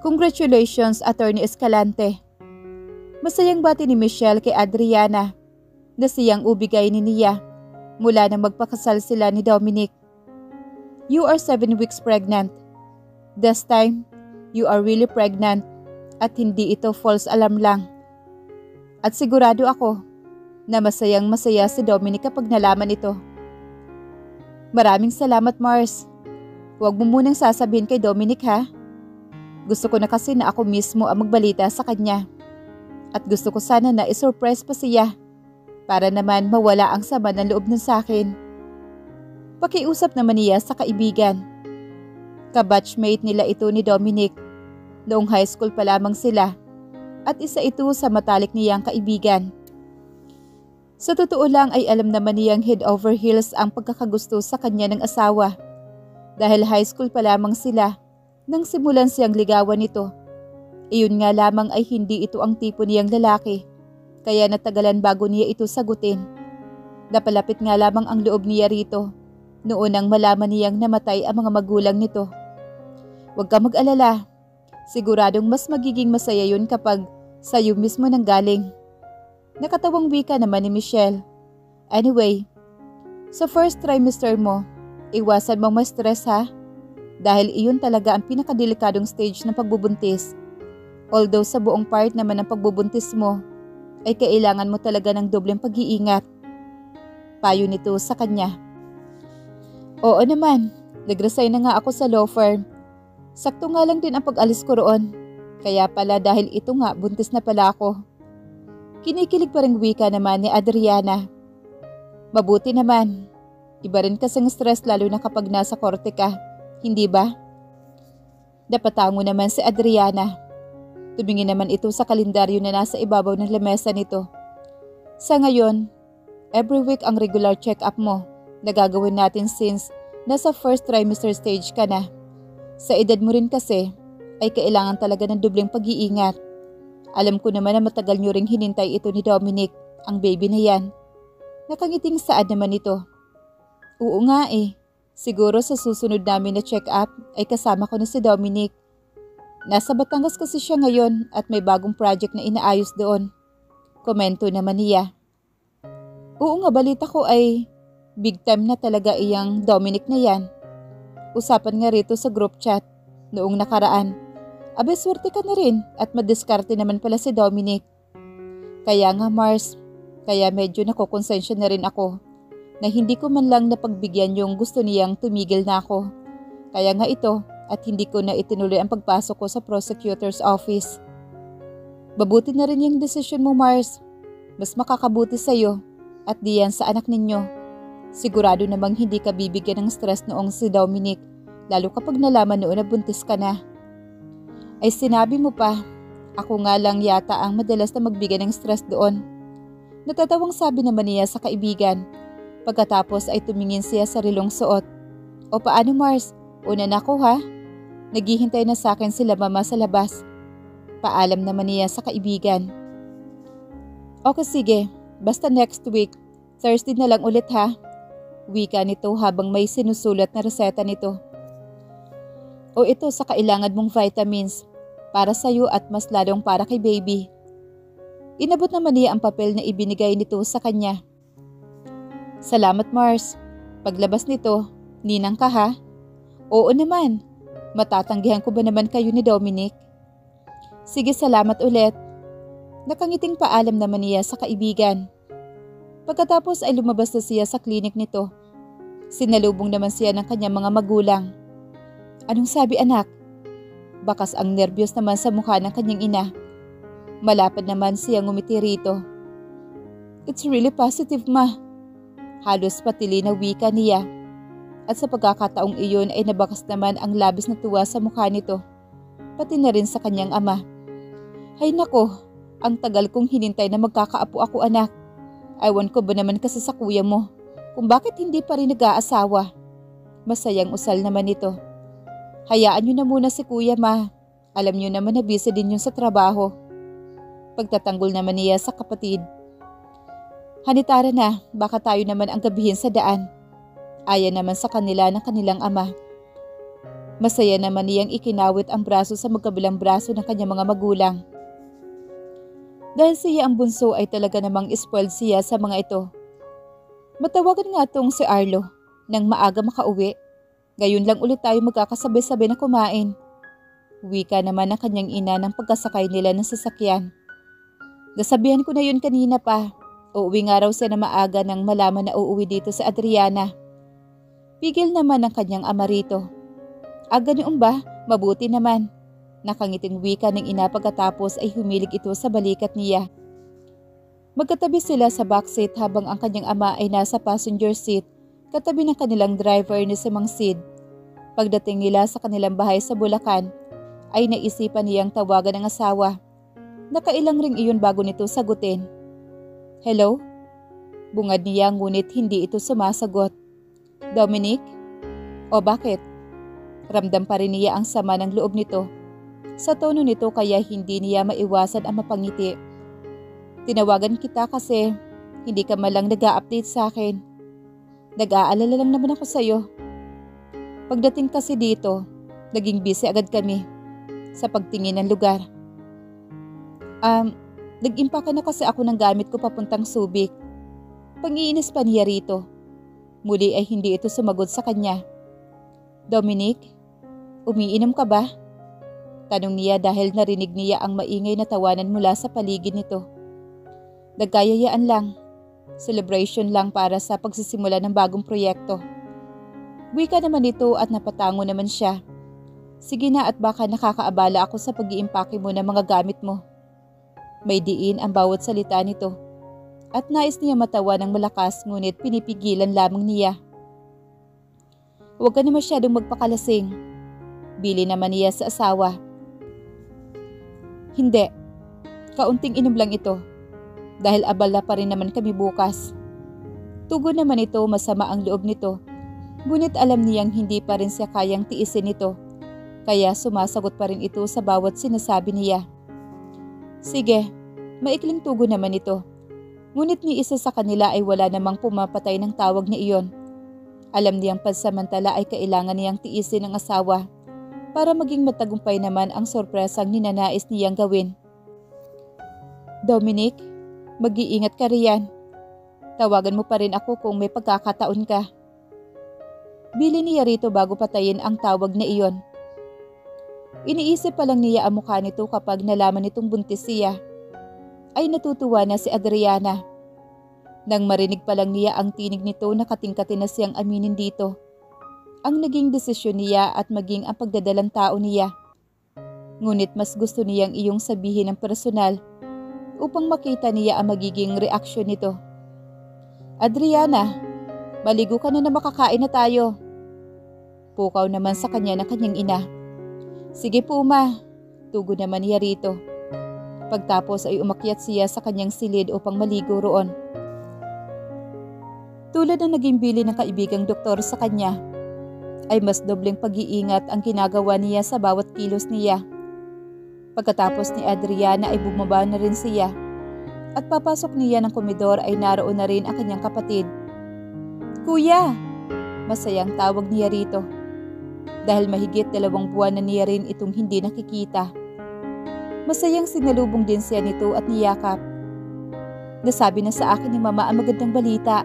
Congratulations, Attorney Escalante. Masayang bati ni Michelle kay Adriana na siyang ubigay ni Nia mula nang magpakasal sila ni Dominic. You are 7 weeks pregnant. This time, you are really pregnant at hindi ito false alarm lang. At sigurado ako na masayang masaya si Dominic kapag nalaman ito. Maraming salamat, Mars. Huwag mo munang sasabihin kay Dominic ha. Gusto ko na kasi na ako mismo ang magbalita sa kanya. At gusto ko sana na isurprise pa siya para naman mawala ang sama ng loob nun sa akin. Pakiusap naman niya sa kaibigan. Kabatchmate nila ito ni Dominic. Noong high school pa lamang sila at isa ito sa matalik niyang kaibigan. Sa totoo lang ay alam naman niyang head over heels ang pagkakagusto sa kanya ng asawa. Dahil high school pa lamang sila nang simulan siyang ligawan nito. Iyon nga lamang ay hindi ito ang tipo niyang lalaki, kaya natagalan bago niya ito sagutin. Napalapit nga lamang ang loob niya rito, noon nang malaman niyang namatay ang mga magulang nito. Huwag ka mag-alala, siguradong mas magiging masaya yun kapag sa'yo mismo nang galing. Nakatawang wika naman ni Michelle. Anyway, sa first trimester mo, iwasan mong ma-stress ha? Dahil iyon talaga ang pinakadelikadong stage ng pagbubuntis. Although sa buong part naman ng pagbubuntis mo, ay kailangan mo talaga ng dobleng pag-iingat. Payo nito sa kanya. Oo naman, nag-resign na nga ako sa law firm. Sakto nga lang din ang pag-alis ko roon. Kaya pala dahil ito nga, buntis na pala ako. Kinikilig pa ring wika naman ni Adriana. Mabuti naman. Iba rin kasing stress lalo na kapag nasa korte ka. Hindi ba? Napatango naman si Adriana. Tumingin naman ito sa kalendaryo na nasa ibabaw ng lamesa nito. Sa ngayon, every week ang regular check-up mo na gagawin natin since nasa first trimester stage ka na. Sa edad mo rin kasi, ay kailangan talaga ng dobleng pag-iingat. Alam ko naman na matagal nyo ring hinintay ito ni Dominic, ang baby na yan. Nakangiting saad naman ito. Oo nga eh. Siguro sa susunod namin na check-up ay kasama ko na si Dominic. Nasa Batangas kasi siya ngayon at may bagong project na inaayos doon. Komento naman niya. Oo nga, balita ko ay big time na talaga iyang Dominic na yan. Usapan nga rito sa group chat noong nakaraan. Abe, swerte ka na rin at madiskarte naman pala si Dominic. Kaya nga Mars, kaya medyo nakokonsensya na rin ako na hindi ko man lang napagbigyan yung gusto niyang tumigil na ako. Kaya nga ito at hindi ko na itinuloy ang pagpasok ko sa prosecutor's office. Mabuti na rin yung desisyon mo Mars. Mas makakabuti sa'yo at diyan sa anak ninyo. Sigurado namang hindi ka bibigyan ng stress noong si Dominic, lalo kapag nalaman noon na buntis ka na. Ay sinabi mo pa, ako nga lang yata ang madalas na magbigay ng stress doon. Natatawang sabi naman niya sa kaibigan. Pagkatapos ay tumingin siya sa rilong suot. O paano Mars, una na ako ha? Naghihintay na sa akin sila mama sa labas. Paalam naman niya sa kaibigan. Okay sige, basta next week, Thursday na lang ulit ha. Wika nito habang may sinusulat na reseta nito. O ito sa kailangan mong vitamins para sa'yo at mas lalong para kay baby. Inabot naman niya ang papel na ibinigay nito sa kanya. Salamat Mars. Paglabas nito, ninang ka ha? Oo naman. Matatanggihan ko ba naman kayo ni Dominic? Sige, salamat ulit. Nakangiting paalam naman niya sa kaibigan. Pagkatapos ay lumabas na siya sa klinik nito. Sinalubong naman siya ng kanyang mga magulang. Anong sabi anak? Bakas ang nervyos naman sa mukha ng kanyang ina. Malapad naman siya ngumiti rito. It's really positive ma. Halos patili na wika niya. At sa pagkakataong iyon ay nabakas naman ang labis na tuwa sa mukha nito. Pati na rin sa kanyang ama. Hay nako, ang tagal kong hinintay na magkakaapo ako anak. Ewan ko ba naman kasi sa kuya mo kung bakit hindi pa rin nag-aasawa. Masayang usal naman ito. Hayaan nyo na muna si kuya ma. Alam nyo naman na busy din yun sa trabaho. Pagtatanggol naman niya sa kapatid. Hanitara na, baka tayo naman ang gabihin sa daan. Aya naman sa kanila ng kanilang ama. Masaya naman niyang ikinawit ang braso sa magkabilang braso ng kanyang mga magulang. Dahil siya ang bunso ay talaga namang spoiled siya sa mga ito. Matawagan nga tong si Arlo nang maaga makauwi. Gayon lang ulit tayo magkakasabay-sabay na kumain. Wika naman ng kanyang ina ng pagkasakay nila ng sasakyan. Nasabihan ko na yun kanina pa. Uuwi nga raw siya na maaga nang malaman na uuwi dito sa Adriana. Pigil naman ng kanyang ama rito. Ganoon ba? Mabuti naman. Nakangiting wika ng ina pagkatapos ay humilig ito sa balikat niya. Magkatabi sila sa backseat habang ang kanyang ama ay nasa passenger seat katabi ng kanilang driver ni si Mang Sid. Pagdating nila sa kanilang bahay sa Bulacan ay naisipan niyang tawagan ng asawa. Nakailang ring iyon bago nito sagutin. Hello? Bungad niya ngunit hindi ito sumasagot. Dominic? O bakit? Ramdam pa rin niya ang sama ng loob nito. Sa tono nito kaya hindi niya maiwasan ang mapangiti. Tinawagan kita kasi hindi ka malang nag-a-update sa akin. Nag-aalala lang naman ako sa'yo. Pagdating kasi dito, naging busy agad kami sa pagtingin ng lugar. Nag-impake na kasi ako ng gamit ko papuntang Subic. Pang-iinis pa niya rito. Muli ay hindi ito sumagot sa kanya. Dominic, umiinom ka ba? Tanong niya dahil narinig niya ang maingay na tawanan mula sa paligid nito. Nagkayayaan lang. Celebration lang para sa pagsisimula ng bagong proyekto. Wika naman ito at napatango naman siya. Sige na at baka nakakaabala ako sa pag-iimpake mo ng mga gamit mo. May diin ang bawat salita nito. At nais niya matawa ng malakas ngunit pinipigilan lamang niya. Huwag ka na masyadong magpakalasing. Bili naman niya sa asawa. Hindi. Kaunting inom lang ito. Dahil abala pa rin naman kami bukas. Tugon naman ito masama ang loob nito. Ngunit alam niyang hindi pa rin siya kayang tiisin ito. Kaya sumasagot pa rin ito sa bawat sinasabi niya. Sige, maikling tugon naman ito. Ngunit ni isa sa kanila ay wala namang pumapatay ng tawag na iyon. Alam niyang pansamantala ay kailangan niyang tiisin ng asawa para maging matagumpay naman ang sorpresang ninanais niyang gawin. Dominic, mag-iingat ka riyan. Tawagan mo pa rin ako kung may pagkakataon ka. Bili niya rito bago patayin ang tawag na iyon. Iniisip pa lang niya ang mukha nito kapag nalaman nitong buntis siya. Ay natutuwa na si Adriana. Nang marinig pa lang niya ang tinig nito nakatingkati na siyang aminin dito. Ang naging desisyon niya at maging ang pagdadalang tao niya. Ngunit mas gusto niyang iyong sabihin ng personal upang makita niya ang magiging reaksyon nito. Adriana, maligo ka na makakain na tayo. Pukaw naman sa kanya ng kanyang ina. Sige po ma, tugon naman niya rito. Pagtapos ay umakyat siya sa kanyang silid upang maligo roon. Tulad ng naging bili ng kaibigang doktor sa kanya, ay mas dobleng pag-iingat ang ginagawa niya sa bawat kilos niya. Pagkatapos ni Adriana ay bumaba na rin siya at papasok niya ng komedor ay naroon na rin ang kanyang kapatid. Kuya! Masayang tawag niya rito. Dahil mahigit 2 buwan na niya rin itong hindi nakikita. Masayang sinalubong din siya nito at niyakap. Nasabi na sa akin ni Mama ang magandang balita.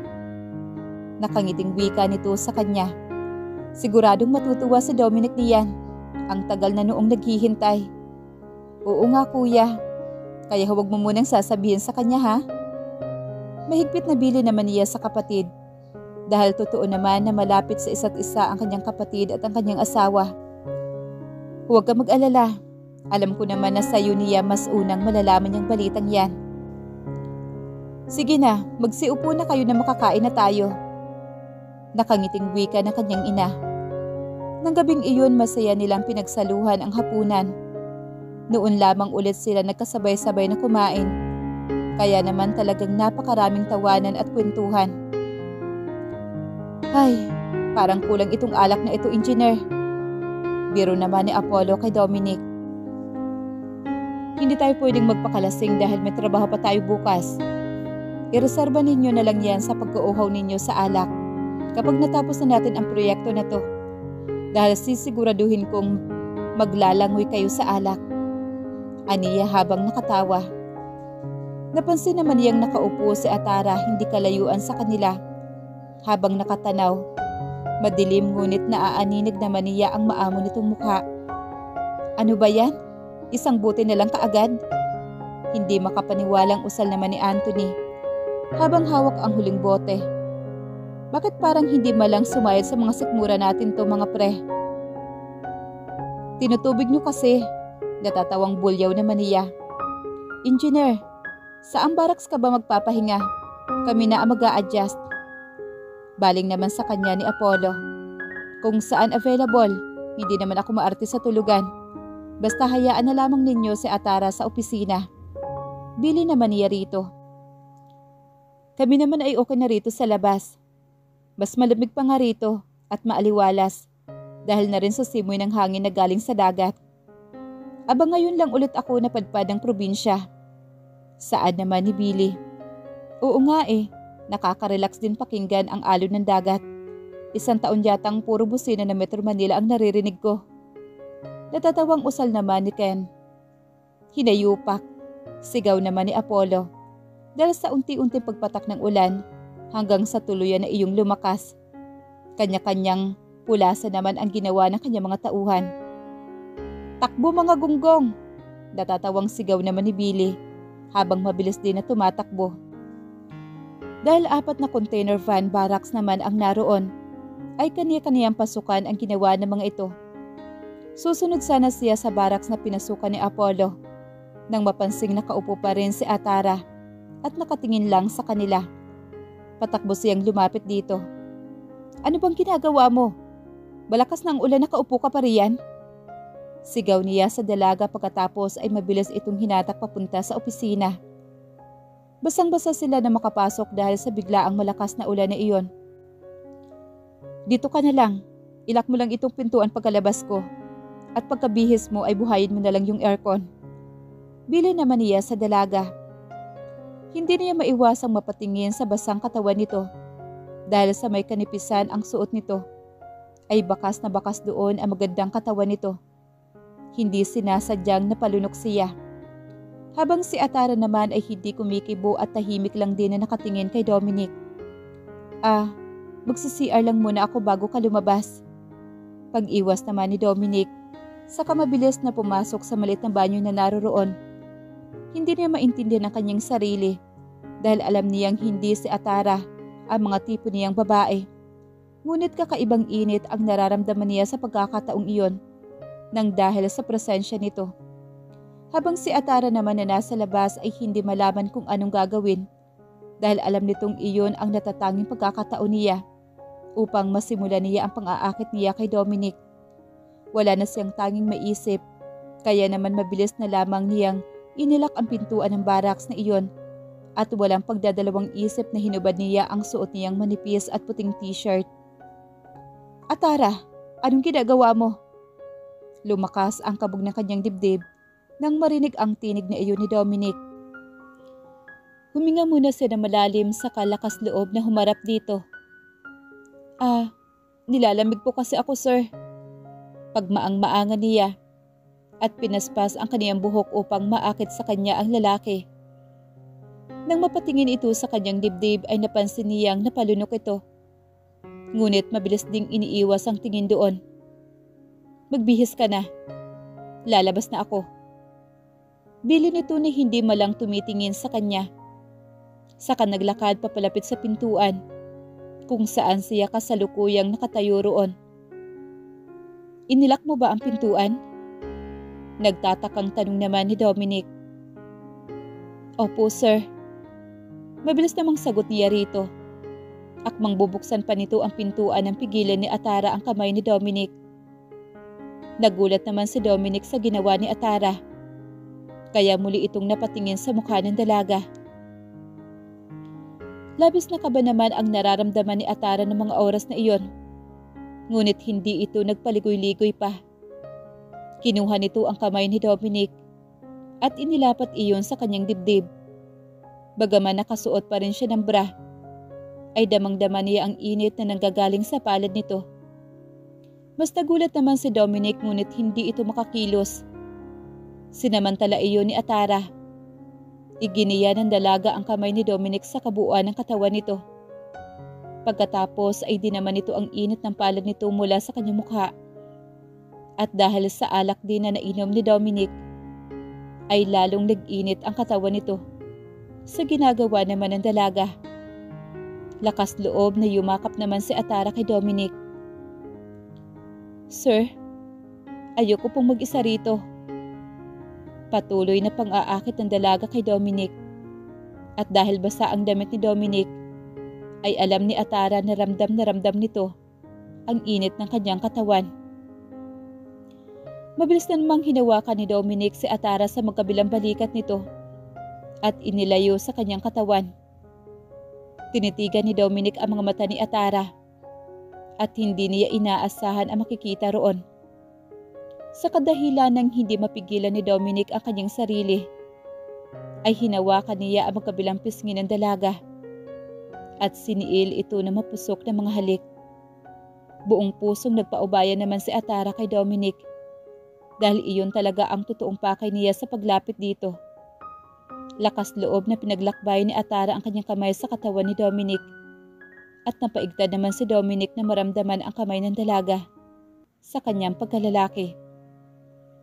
Nakangiting wika nito sa kanya. Siguradong matutuwa si Dominic niyan. Ang tagal na noong naghihintay. Oo nga kuya. Kaya huwag mo munang sasabihin sa kanya ha. Mahigpit na bili naman niya sa kapatid. Dahil totoo naman na malapit sa isa't isa ang kanyang kapatid at ang kanyang asawa. Huwag ka mag-alala. Alam ko naman na sayo niya mas unang malalaman niyang balitang yan. Sige na, magsiupo na kayo na makakain na tayo. Nakangiting wika ng kanyang ina. Nang gabing iyon masaya nilang pinagsaluhan ang hapunan. Noon lamang ulit sila nagkasabay-sabay na kumain. Kaya naman talagang napakaraming tawanan at kwentuhan. Ay, parang kulang itong alak na ito, engineer. Biro naman ni Apollo kay Dominic. Hindi tayo pwedeng magpakalasing dahil may trabaho pa tayo bukas. Ireserba ninyo na lang yan sa pag-uuhaw ninyo sa alak kapag natapos na natin ang proyekto na to. dahil sisiguraduhin kong maglalangoy kayo sa alak. Aniya habang nakatawa. Napansin naman niyang nakaupo si Atara hindi kalayuan sa kanila habang nakatanaw. Madilim ngunit naaaninag naman niya ang maamo nitong mukha. Ano ba yan? Isang buti na lang kaagad? Hindi makapaniwalang usal naman ni Anthony habang hawak ang huling bote. Bakit parang hindi malang sumayad sa mga sikmura natin to mga pre? Tinutubig niyo kasi. Natatawang bulyaw naman niya. Engineer, saan barracks ka ba magpapahinga? Kami na ang mag-a-adjust. Baling naman sa kanya ni Apollo. Kung saan available, hindi naman ako maarte sa tulugan. Basta hayaan na lamang ninyo si Atara sa opisina. Bili naman niya rito. Kami naman ay okay na rito sa labas. Mas malamig pa nga rito at maaliwalas dahil na rin sa simoy ng hangin na galing sa dagat. Aba ngayon lang ulit ako napadpad ng probinsya. Saan naman ni Billy? Oo nga nakaka-relax din pakinggan ang alon ng dagat. Isang taon yatang puro busina na Metro Manila ang naririnig ko. Natatawang usal naman ni Ken. Hinayupak, sigaw naman ni Apollo. Dahil sa unti-unting pagpatak ng ulan hanggang sa tuluyan na iyong lumakas. Kanya-kanyang pulasa naman ang ginawa ng kanyang mga tauhan. Takbo mga gunggong! Natatawang sigaw naman ni Billy habang mabilis din na tumatakbo. Dahil 4 na container van barracks naman ang naroon, ay kaniya-kaniyang pasukan ang ginawa ng mga ito. Susunod sana siya sa barracks na pinasukan ni Apollo nang mapansing nakaupo pa rin si Atara at nakatingin lang sa kanila. Patakbo siyang lumapit dito. Ano bang ginagawa mo? Balakas ng ulan, nakaupo ka pa riyan? Sigaw niya sa dalaga pagkatapos ay mabilis itong hinatak papunta sa opisina. Basang-basa sila na makapasok dahil sa biglaang malakas na ulan na iyon. Dito ka na lang. Ilak mo lang itong pintuan pagkalabas ko. At pagkabihis mo ay buhayin mo na lang yung aircon. Bili naman niya sa dalaga. Hindi niya maiwasang mapatingin sa basang katawan nito dahil sa may kanipisan ang suot nito. Ay bakas na bakas doon ang magandang katawan nito. Hindi sinasadyang napalunok siya. Habang si Atara naman ay hindi kumikibo at tahimik lang din na nakatingin kay Dominic. Magsi-CR lang muna ako bago ka lumabas. Pag-iwas naman ni Dominic, saka mabilis na pumasok sa maliit na banyo na naroroon. Hindi niya maintindihan ang kanyang sarili dahil alam niyang hindi si Atara ang mga tipo niyang babae. Ngunit kakaibang init ang nararamdaman niya sa pagkakataong iyon nang dahil sa presensya nito. Habang si Atara naman na nasa labas ay hindi malaman kung anong gagawin dahil alam nitong iyon ang natatanging pagkakataon niya upang masimulan niya ang pang-aakit niya kay Dominic. Wala na siyang tanging maisip kaya naman mabilis na lamang niyang inilak ang pintuan ng barracks na iyon at walang pagdadalawang isip na hinubad niya ang suot niyang manipis at puting t-shirt. Atara, anong ginagawa mo? Lumakas ang kabog ng kanyang dibdib nang marinig ang tinig na iyon ni Dominic. Huminga muna siya na malalim sa kalakas loob na humarap dito. Nilalamig po kasi ako, sir. Pagmaang-maangan niya at pinaspas ang kaniyang buhok upang maakit sa kanya ang lalaki. Nang mapatingin ito sa kanyang dibdib ay napansin niyang napalunok ito. Ngunit mabilis ding iniiwas ang tingin doon. Magbihis ka na. Lalabas na ako. Bili nito na hindi malang tumitingin sa kanya. Saka naglakad papalapit sa pintuan kung saan siya kasalukuyang nakatayo roon. Inilak mo ba ang pintuan? Nagtatakang tanong naman ni Dominic. Opo, sir. Mabilis namang sagot niya rito. Akmang bubuksan pa nito ang pintuan ng pigilan ni Atara ang kamay ni Dominic. Nagulat naman si Dominic sa ginawa ni Atara. Kaya muli itong napatingin sa mukha ng dalaga. Labis na kaba naman ang nararamdaman ni Atara ng mga oras na iyon. Ngunit hindi ito nagpaligoy-ligoy pa. Kinuha nito ang kamay ni Dominic at inilapat iyon sa kanyang dibdib. Bagaman nakasuot pa rin siya ng bra, ay damang-dama niya ang init na nanggagaling sa palad nito. Mas nagulat naman si Dominic ngunit hindi ito makakilos. Sinamantala iyon ni Atara. Iginiya ng dalaga ang kamay ni Dominic sa kabuuan ng katawan nito. Pagkatapos ay dinaman nito ang init ng palad nito mula sa kanyang mukha. At dahil sa alak din na nainom ni Dominic, ay lalong nag-init ang katawan nito sa ginagawa naman ng dalaga. Lakas loob na yumakap naman si Atara kay Dominic. "Sir, ayoko pong mag-isa rito." Patuloy na pang-aakit ng dalaga kay Dominic. At dahil basa ang damit ni Dominic, ay alam ni Atara na ramdam nito ang init ng kanyang katawan. Mabilis na namang hinawakan ni Dominic si Atara sa magkabilang balikat nito at inilayo sa kanyang katawan. Tinitigan ni Dominic ang mga mata ni Atara at hindi niya inaasahan ang makikita roon. Sa kadahilan ng hindi mapigilan ni Dominic ang kanyang sarili, ay hinawakan niya ang magkabilang pisngi ng dalaga at siniil ito na mapusok ng mga halik. Buong pusong nagpaubaya naman si Atara kay Dominic dahil iyon talaga ang totoong pakay niya sa paglapit dito. Lakas loob na pinaglakbay ni Atara ang kanyang kamay sa katawan ni Dominic at napaigtad naman si Dominic na maramdaman ang kamay ng dalaga sa kanyang pagkalalaki.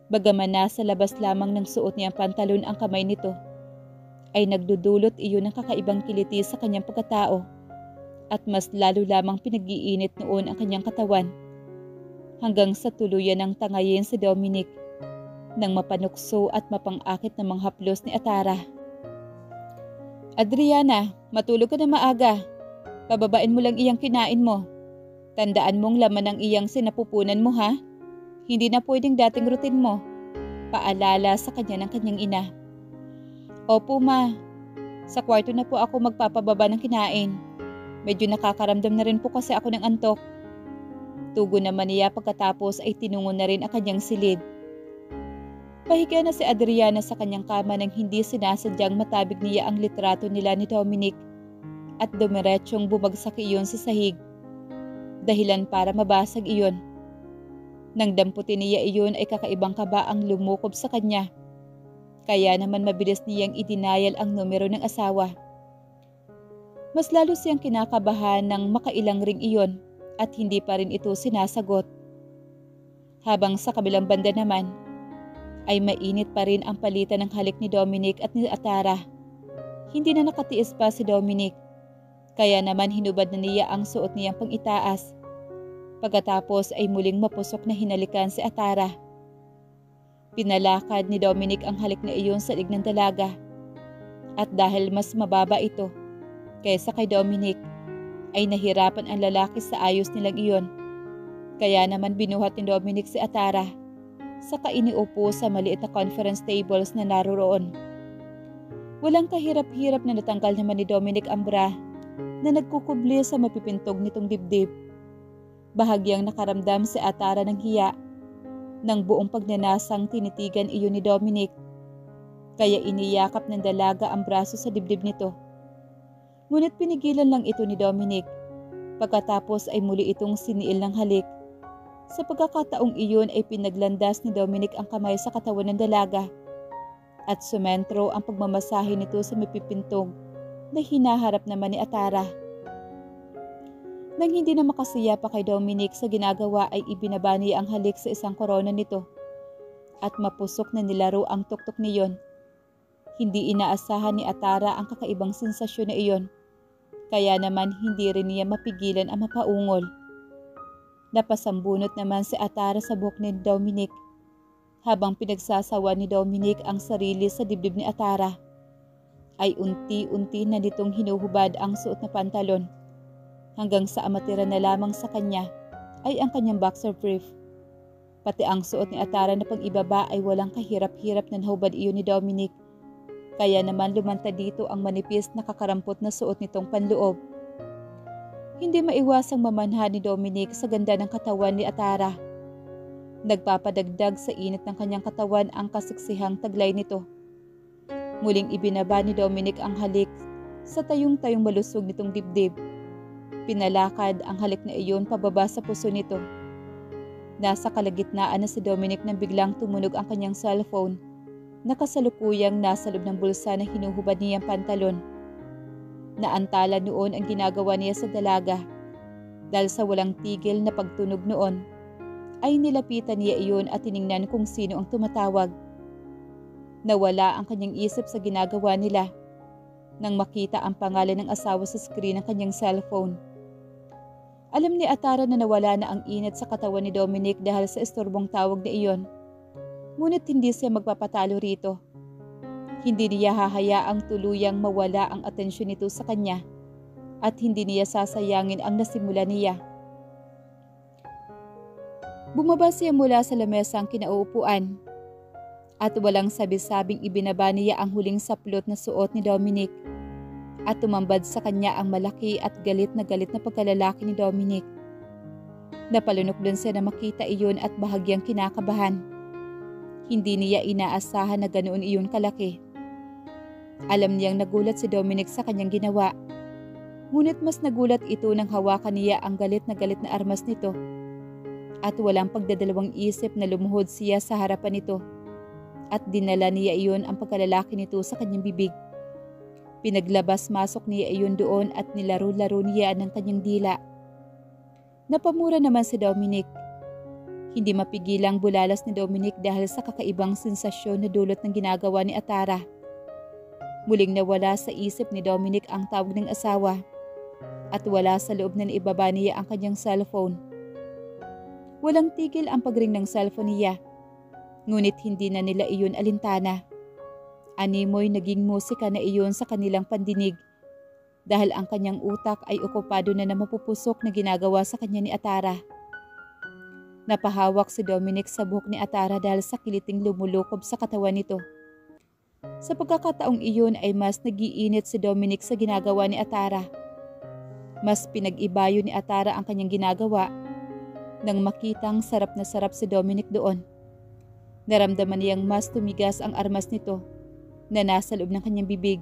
Bagaman nasa labas lamang ng suot niyang pantalon ang kamay nito, ay nagdudulot iyon ng kakaibang kiliti sa kanyang pagkatao at mas lalo lamang pinag-iinit noon ang kanyang katawan hanggang sa tuluyan ng tangayin si Dominic nang mapanukso at mapang-akit ng mga haplos ni Atara. "Adriana, matulog ka na maaga. Pababain mo lang iyang kinain mo. Tandaan mong laman ng iyang sinapupunan mo ha. Hindi na pwedeng dating routine mo." Paalala sa kanya ng kanyang ina. "Opo ma, sa kwarto na po ako magpapababa ng kinain. Medyo nakakaramdam na rin po kasi ako ng antok." Tugon naman niya pagkatapos ay tinungon na rin ang kanyang silid. Pahiga na si Adriana sa kanyang kama nang hindi sinasadyang matabig niya ang litrato nila ni Dominic at dumiretsyong bumagsak iyon sa sahig. Dahilan para mabasag iyon. Nang damputin niya iyon ay kakaibang kaba ang lumukob sa kanya. Kaya naman mabilis niyang idinayal ang numero ng asawa. Mas lalo siyang kinakabahan nang makailang ring iyon at hindi pa rin ito sinasagot. Habang sa kabilang banda naman, ay mainit pa rin ang palitan ng halik ni Dominic at ni Atara. Hindi na nakatiis pa si Dominic, kaya naman hinubad na niya ang suot niyang pang-itaas. Pagkatapos ay muling mapusok na hinalikan si Atara. Pinalakad ni Dominic ang halik na iyon sa lig ng dalaga. At dahil mas mababa ito kaysa kay Dominic, ay nahirapan ang lalaki sa ayos nilang iyon. Kaya naman binuhat ni Dominic si Atara, saka iniupo sa maliit na conference tables na naroon. Walang kahirap-hirap na natanggal naman ni Dominic ang bra na nagkukubli sa mapipintog nitong dibdib. Bahagyang nakaramdam si Atara ng hiya ng buong pagnanasang tinitigan iyon ni Dominic. Kaya iniyakap ng dalaga ang braso sa dibdib nito. Ngunit pinigilan lang ito ni Dominic. Pagkatapos ay muli itong siniil ng halik. Sa pagkakataong iyon ay pinaglandas ni Dominic ang kamay sa katawan ng dalaga at sumentro ang pagmamasahe nito sa mapipintog na hinaharap naman ni Atara. Nang hindi na makasiya pa kay Dominic sa ginagawa ay ibinaba niya ang halik sa isang korona nito at mapusok na nilaro ang tuktok niyon. Hindi inaasahan ni Atara ang kakaibang sensasyon na iyon, kaya naman hindi rin niya mapigilan ang mapaungol. Napasambunot naman si Atara sa buhok ni Dominic habang pinagsasawa ni Dominic ang sarili sa dibdib ni Atara. Ay unti-unti na nitong hinuhubad ang suot na pantalon hanggang sa amatira na lamang sa kanya ay ang kanyang boxer brief. Pati ang suot ni Atara na pang-ibaba ay walang kahirap-hirap na nahubad iyon ni Dominic. Kaya naman lumanta dito ang manipis na kakarampot na suot nitong panloob. Hindi maiwasang mamanha ni Dominic sa ganda ng katawan ni Atara. Nagpapadagdag sa init ng kanyang katawan ang kasiksihang taglay nito. Muling ibinaba ni Dominic ang halik sa tayong-tayong malusog nitong dibdib. Pinalakad ang halik na iyon pababa sa puso nito. Nasa kalagitnaan na si Dominic nang biglang tumunog ang kanyang cellphone na kasalukuyang nasa loob ng bulsa na hinuhubad niyang pantalon. Naantala noon ang ginagawa niya sa dalaga dahil sa walang tigil na pagtunog noon ay nilapitan niya iyon at tiningnan kung sino ang tumatawag. Nawala ang kanyang isip sa ginagawa nila nang makita ang pangalan ng asawa sa screen ng kanyang cellphone. Alam ni Atara na nawala na ang init sa katawan ni Dominic dahil sa istorbong tawag na iyon. Ngunit hindi siya magpapatalo rito. Hindi niya hahayaang tuluyang mawala ang atensyon nito sa kanya at hindi niya sasayangin ang nasimula niya. Bumaba siya mula sa lamesang kinauupuan at walang sabi-sabing ibinaba niya ang huling saplot na suot ni Dominic at tumambad sa kanya ang malaki at galit na pagkalalaki ni Dominic. Napalunok din siya na makita iyon at bahagyang kinakabahan. Hindi niya inaasahan na ganoon iyon kalaki. Alam niyang nagulat si Dominic sa kanyang ginawa. Ngunit mas nagulat ito nang hawakan niya ang galit na armas nito. At walang pagdadalawang isip na lumuhod siya sa harapan nito. At dinala niya iyon ang pagkalalaki nito sa kanyang bibig. Pinaglabas-masok niya iyon doon at nilaro-laro niya ng kanyang dila. Napamura naman si Dominic. Hindi mapigilang bulalas ni Dominic dahil sa kakaibang sensasyon na dulot ng ginagawa ni Atara. Muling nawala sa isip ni Dominic ang tawag ng asawa at wala sa loob na naibaba niya ang kanyang cellphone. Walang tigil ang pagring ng cellphone niya, ngunit hindi na nila iyon alintana. Animoy naging musika na iyon sa kanilang pandinig dahil ang kanyang utak ay okupado na mapupusok na ginagawa sa kanya ni Atara. Napahawak si Dominic sa buhok ni Atara dahil sa kiliting lumulukob sa katawan nito. Sa pagkakataong iyon ay mas nagiinit si Dominic sa ginagawa ni Atara. Mas pinag-ibayo ni Atara ang kanyang ginagawa nang makitang sarap na sarap si Dominic doon. Naramdaman niyang mas tumigas ang armas nito na nasa loob ng kanyang bibig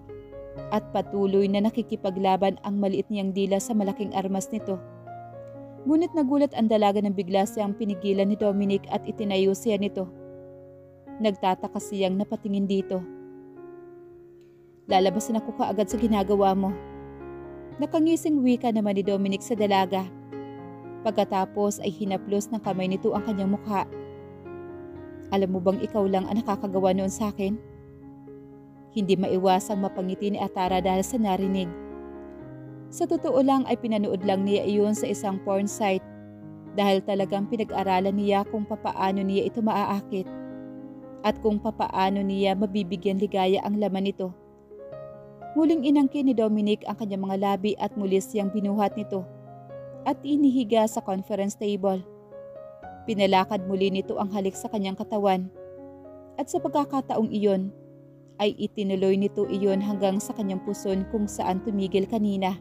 at patuloy na nakikipaglaban ang maliit niyang dila sa malaking armas nito. Ngunit nagulat ang dalaga nang bigla siyang pinigilan ni Dominic at itinayo siya nito. Nagtataka siyang napatingin dito. Lalabasan ako kaagad sa ginagawa mo. Nakangising wika naman ni Dominic sa dalaga. Pagkatapos ay hinaplos ng kamay nito ang kanyang mukha. Alam mo bang ikaw lang ang nakakagawa noon sa akin? Hindi maiwasang mapangiti ni Atara dahil sa narinig. Sa totoo lang ay pinanood lang niya iyon sa isang porn site dahil talagang pinag-aralan niya kung papaano niya ito maaakit at kung papaano niya mabibigyan ligaya ang laman nito. Muling inangkin ni Dominic ang kanyang mga labi at muli siyang binuhat nito at inihiga sa conference table. Pinalakad muli nito ang halik sa kanyang katawan at sa pagkakataong iyon ay itinuloy nito iyon hanggang sa kanyang puson kung saan tumigil kanina.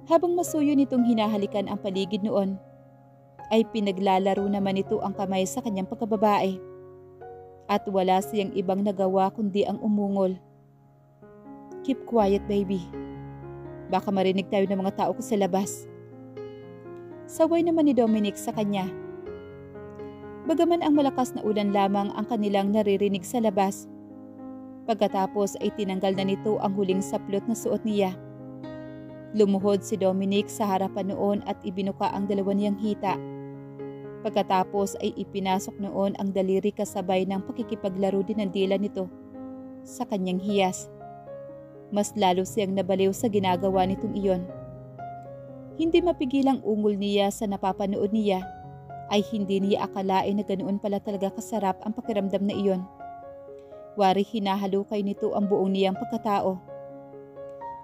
Habang masuyo nitong hinahalikan ang paligid noon, ay pinaglalaro naman nito ang kamay sa kanyang pagkababae. At wala siyang ibang nagawa kundi ang umungol. Keep quiet, baby. Baka marinig tayo ng mga tao ko sa labas. Saway naman ni Dominic sa kanya. Bagaman ang malakas na ulan lamang ang kanilang naririnig sa labas. Pagkatapos ay tinanggal na nito ang huling saplot na suot niya. Lumuhod si Dominic sa harapan noon at ibinuka ang dalawa niyang hita. Pagkatapos ay ipinasok noon ang daliri kasabay ng pakikipaglaro din ng dila nito sa kanyang hiyas. Mas lalo siyang nabaliw sa ginagawa nitong iyon. Hindi mapigilang ungol niya sa napapanood niya ay hindi niya akalain na ganoon pala talaga kasarap ang pakiramdam na iyon. Wari hinahalukay nito ang buong niyang pagkatao.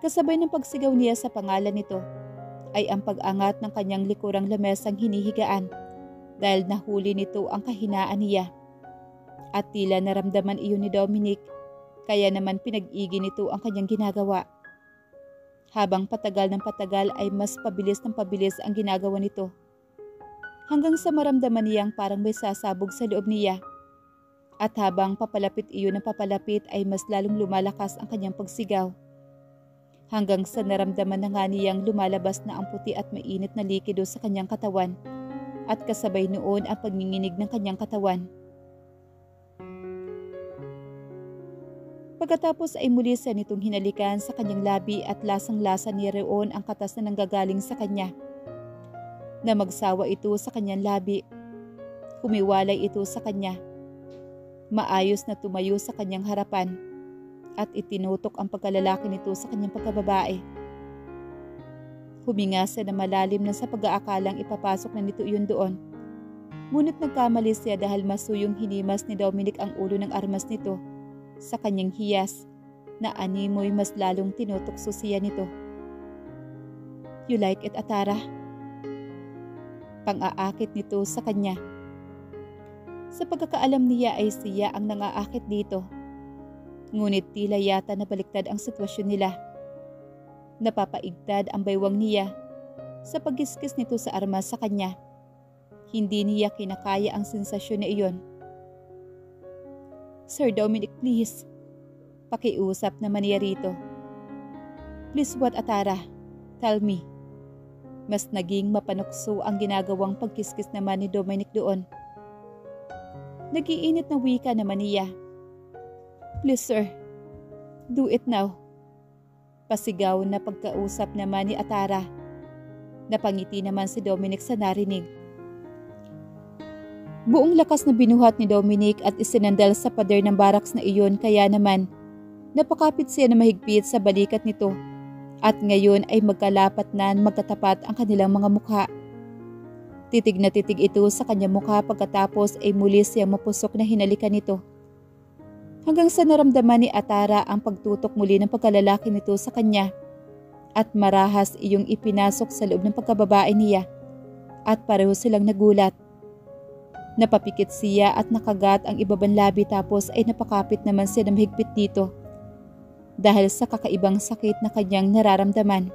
Kasabay ng pagsigaw niya sa pangalan nito ay ang pag-angat ng kanyang likurang lamesang hinihigaan dahil nahuli nito ang kahinaan niya. At tila naramdaman iyon ni Dominic kaya naman pinag-igi nito ang kanyang ginagawa. Habang patagal ng patagal ay mas pabilis ng pabilis ang ginagawa nito. Hanggang sa maramdaman niyang parang may sasabog sa loob niya. At habang papalapit iyon ng papalapit ay mas lalong lumalakas ang kanyang pagsigaw. Hanggang sa naramdaman na nga niyang lumalabas na ang puti at mainit na likido sa kanyang katawan at kasabay noon ang pagninginig ng kanyang katawan. Pagkatapos ay muli siya nitong hinalikan sa kanyang labi at lasang-lasa niya roon ang katas na nanggagaling sa kanya. Na magsawa ito sa kanyang labi. Humiwalay ito sa kanya. Maayos na tumayo sa kanyang harapan at itinutok ang pagkalalaki nito sa kanyang pagkababae. Huminga siya na malalim na sa pag-aakalang ipapasok na nito iyon doon. Ngunit nagkamali siya dahil masuyong hinimas ni Dominic ang ulo ng armas nito sa kanyang hiyas na animoy mas lalong tinutokso siya nito. "You like it, Atara?" Pang-aakit nito sa kanya. Sa pagkakaalam niya ay siya ang nangaakit dito. Ngunit tila yata nabaliktad ang sitwasyon nila. Napapaigtad ang baywang niya sa pagkiskis nito sa armas sa kanya. Hindi niya kinakaya ang sensasyon na iyon. "Sir Dominic, please." Pakiusap naman niya rito. "Please what, Atara? Tell me." Mas naging mapanukso ang ginagawang pagkiskis naman ni Dominic doon. Nagiinit na wika naman niya. "Please sir, do it now." Pasigaw na pagkausap naman ni Atara. Napangiti naman si Dominic sa narinig. Buong lakas na binuhat ni Dominic at isinandal sa pader ng baraks na iyon, kaya naman napakapit siya na mahigpit sa balikat nito at ngayon ay magkalapat na magkatapat ang kanilang mga mukha. Titig na titig ito sa kanyang mukha pagkatapos ay muli siyang mapusok na hinalikan nito. Hanggang sa naramdaman ni Atara ang pagtutok muli ng pagkalalaki nito sa kanya at marahas iyong ipinasok sa loob ng pagkababae niya at pareho silang nagulat. Napapikit siya at nakagat ang ibabang labi tapos ay napakapit naman siya na mahigpit dito dahil sa kakaibang sakit na kanyang nararamdaman.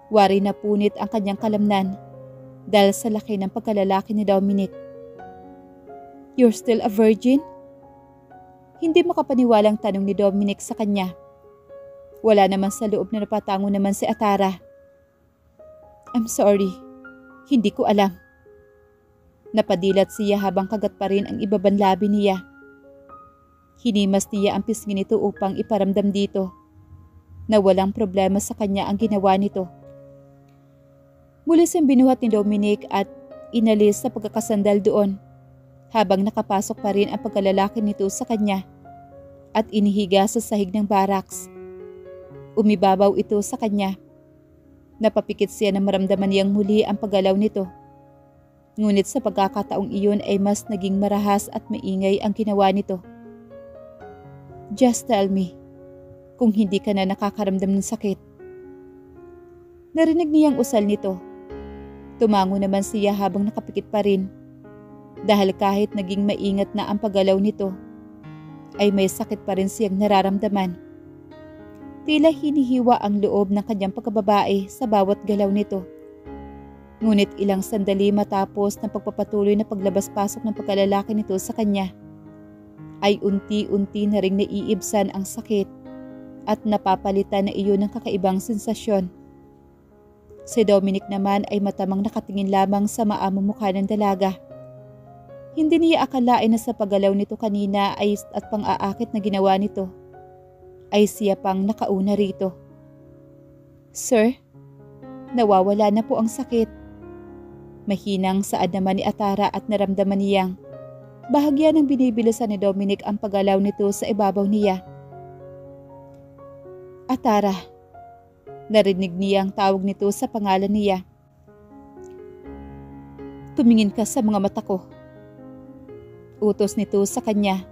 Wari na punit ang kanyang kalamnan dahil sa laki ng pagkalalaki ni Dominic. "You're still a virgin?" Hindi makapaniwalang tanong ni Dominic sa kanya. Wala naman sa loob na napatango naman si Atara. "I'm sorry, hindi ko alam." Napadilat siya habang kagat pa rin ang ibabang labi niya. Hinimas niya ang pisngi nito upang iparamdam dito na walang problema sa kanya ang ginawa nito. Muli siyang binuhat ni Dominic at inalis sa pagkakasandal doon habang nakapasok pa rin ang pagkalalaki nito sa kanya at inihiga sa sahig ng baraks. Umibabaw ito sa kanya. Napapikit siya na maramdaman niyang muli ang paggalaw nito. Ngunit sa pagkakataong iyon ay mas naging marahas at maingay ang ginawa nito. "Just tell me kung hindi ka na nakakaramdam ng sakit." Narinig niyang usal nito. Tumango naman siya habang nakapikit pa rin. Dahil kahit naging maingat na ang paggalaw nito, ay may sakit pa rin siyang nararamdaman. Tila hinihiwa ang loob ng kanyang pagkababae sa bawat galaw nito. Ngunit ilang sandali matapos ng pagpapatuloy na paglabas-pasok ng pagkalalaki nito sa kanya, ay unti-unti na ring naiibsan ang sakit at napapalitan na iyon ng kakaibang sensasyon. Si Dominic naman ay matamang nakatingin lamang sa maamong mukha ng dalaga. Hindi niya akalain na sa paggalaw nito kanina ay at pang-aakit na ginawa nito, ay siya pang nakauna rito. "Sir, nawawala na po ang sakit." Mahinang saad naman ni Atara at naramdaman niyang bahagya ng binibilisan ni Dominic ang paggalaw nito sa ibabaw niya. "Atara," narinig niya ang tawag nito sa pangalan niya. "Tumingin ka sa mga mata ko." Utos nito sa kanya.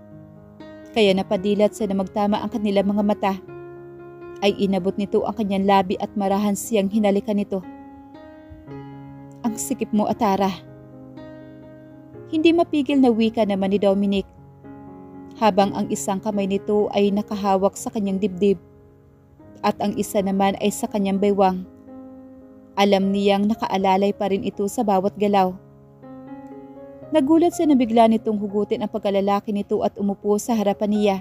Kaya napadilat siya na magtama ang kanilang mga mata. Ay inabot nito ang kanyang labi at marahan siyang hinalikan nito. "Ang sikip mo, Atara." Hindi mapigil na wika naman ni Dominic habang ang isang kamay nito ay nakahawak sa kanyang dibdib at ang isa naman ay sa kanyang baywang. Alam niyang nakaalalay pa rin ito sa bawat galaw. Nagulat siya na bigla nitong hugutin ang pagkalalaki nito at umupo sa harapan niya.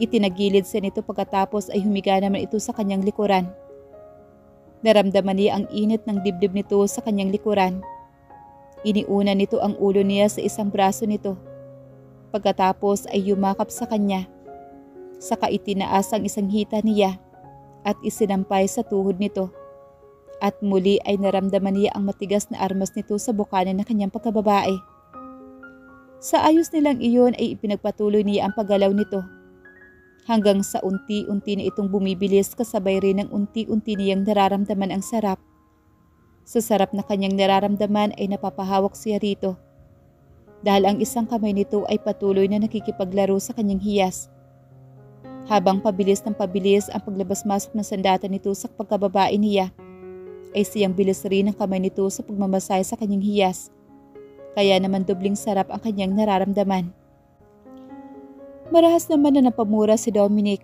Itinagilid siya nito pagkatapos ay humiga naman ito sa kanyang likuran. Naramdaman niya ang init ng dibdib nito sa kanyang likuran. Iniuna nito ang ulo niya sa isang braso nito. Pagkatapos ay yumakap sa kanya. Saka itinaas ang isang hita niya at isinampay sa tuhod nito. At muli ay naramdaman niya ang matigas na armas nito sa bukana ng kanyang pagkababae. Sa ayos nilang iyon ay ipinagpatuloy niya ang paggalaw nito. Hanggang sa unti-unti na itong bumibilis kasabay rin ng unti-unti niyang nararamdaman ang sarap. Sa sarap na kanyang nararamdaman ay napapahawak siya rito. Dahil ang isang kamay nito ay patuloy na nakikipaglaro sa kanyang hiyas. Habang pabilis ng pabilis ang paglabas-masok ng sandata nito sa pagkababae niya, ay siyang bilis rin ang kamay nito sa pagmamasay sa kanyang hiyas. Kaya naman dobling sarap ang kanyang nararamdaman. Marahas naman na napamura si Dominic.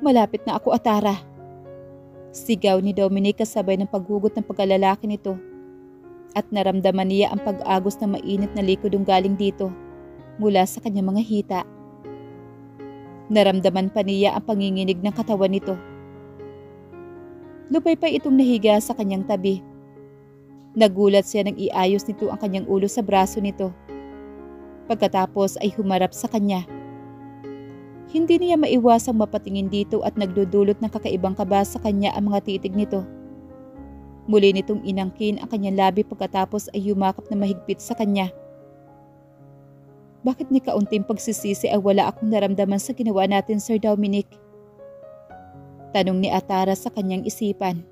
Malapit na ako, Atara. Sigaw ni Dominic kasabay ng paghugot ng pagkalalaki nito. At naramdaman niya ang pag-agos ng mainit na likodong galing dito mula sa kanyang mga hita. Naramdaman pa niya ang panginginig ng katawan nito. Lupay pa itong nahiga sa kanyang tabi. Nagulat siya nang iayos nito ang kanyang ulo sa braso nito. Pagkatapos ay humarap sa kanya. Hindi niya maiwasang mapatingin dito at nagdudulot ng kakaibang kaba sa kanya ang mga titig nito. Muli nitong inangkin ang kanyang labi pagkatapos ay yumakap na mahigpit sa kanya. Bakit ni kaunting pagsisisi ay wala akong naramdaman sa ginawa natin, Sir Dominic? Tanong ni Atara sa kanyang isipan.